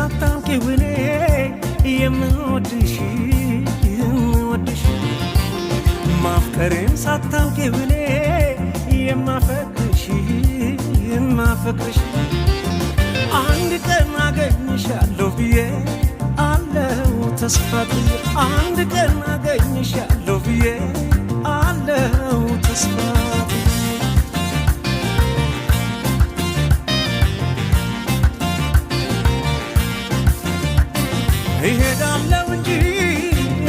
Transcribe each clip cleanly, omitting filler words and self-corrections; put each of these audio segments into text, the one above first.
ሳታውቂው እኔ የምወድሽ ማፍቀሬን ሳታውቂው እኔ የማፈቅርሽ አንድ ቀን አገኝሻለሁ ብዬ አለው ተስፋ ጥዬ አንድ ቀን አገኝሻለሁ ብዬ አለው ተስፋ እሄዳለሁ እንጂ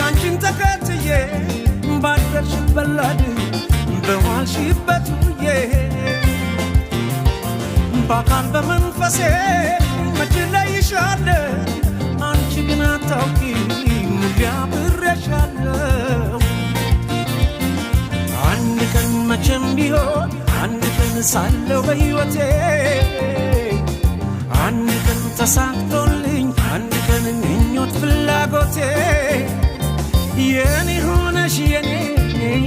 አንቺን ተከትዬ ባደርሽበት ላድ በዋልሽበት ውዬ በአካል በመንፈሴ መች እለይሻለሁ አንቺ ግን አታውቂም አብሬሻለሁ አንድ ቀን መቼም ቢሆን አንድ ቀን ሳለሁ በሕይወቴ አንድ ቀን ተሳክቶልኝ አንድ ቀን ምኞት ፍላጎቴ የኔ ሆነሽ የኔ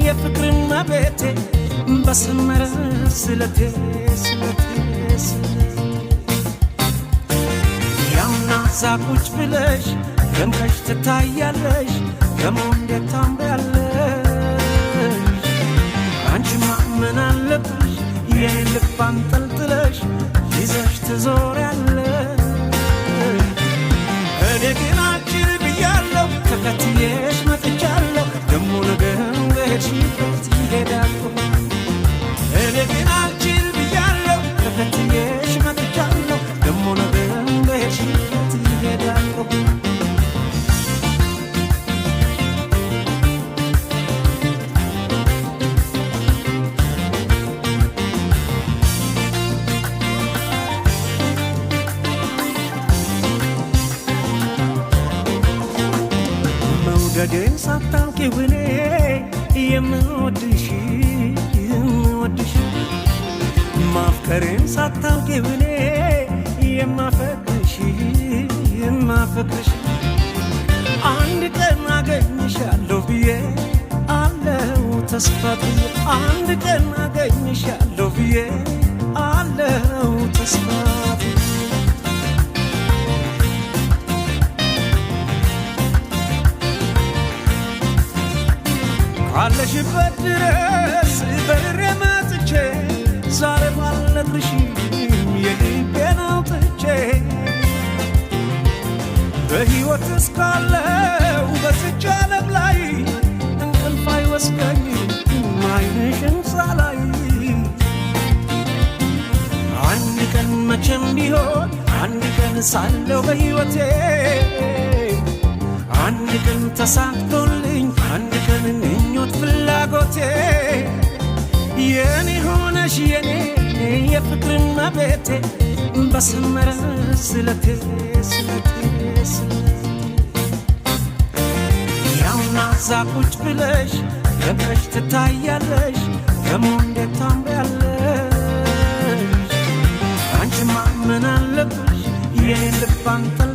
የፍቅር እመቤቴ በሰመረ ስለቴ ያውና እዛ ቁጭ ብለሽ ደምቀሽ ትታያለሽ ደሞ እንዴት ታምሪያለሽ አንቺማ ምን አለብሽ የኔን ልብ አንጠልጥለሽ ይዘሽ ትዞሪያለሽ እኔ ግን አጭር ብያለሁ ተከትዬሽ መጥቻለሁ ደሞ ነገም በሄድሽበት ይሄዳለሁ እኔ ግን አጭር ብያለሁ ተከትዬሽ መጥቻለሁ ደሞ ነገም በሄድሽበት ይሄዳለሁ መውደዴን ሳታውቂው እኔ የምወድሽ ማፍቀሬን ሳታውቂው እኔ የማፈቅርሽ አንድ ቀን አገኝሻለሁ ብዬ አለው ተስፋ ጥዬ አንድ ቀን አገኝሻለሁ ብዬ አለው ተስፋ ካለሽበት ድረስ በርሬ መጥቼ ዛሬ ባልነግርሽም የልቤን አውጥቼ በሕይወት እስካለው በዚች ዓለም ላይ እንቅልፍ አይወስደኝም ዓይንሽን ሳላይ አንድ ቀን መቼም ቢሆን አንድ ቀን ሳለሁ በሕይወቴ አንድ ቀን ተሳክቶልኝ አንድ ቀን ምኞት ፍላጎቴ የኔ ሆነሽ የኔ የፍቅር እመቤቴ በሰመረ ስለቴ ያውና እዛ ቁጭ ብለሽ ደምቀሽ ትታያለሽ ደሞ እንዴት ታምሪያለሽ አንቺማ ምን አለብሽ የኔን ልብ አንጠልጥለሽ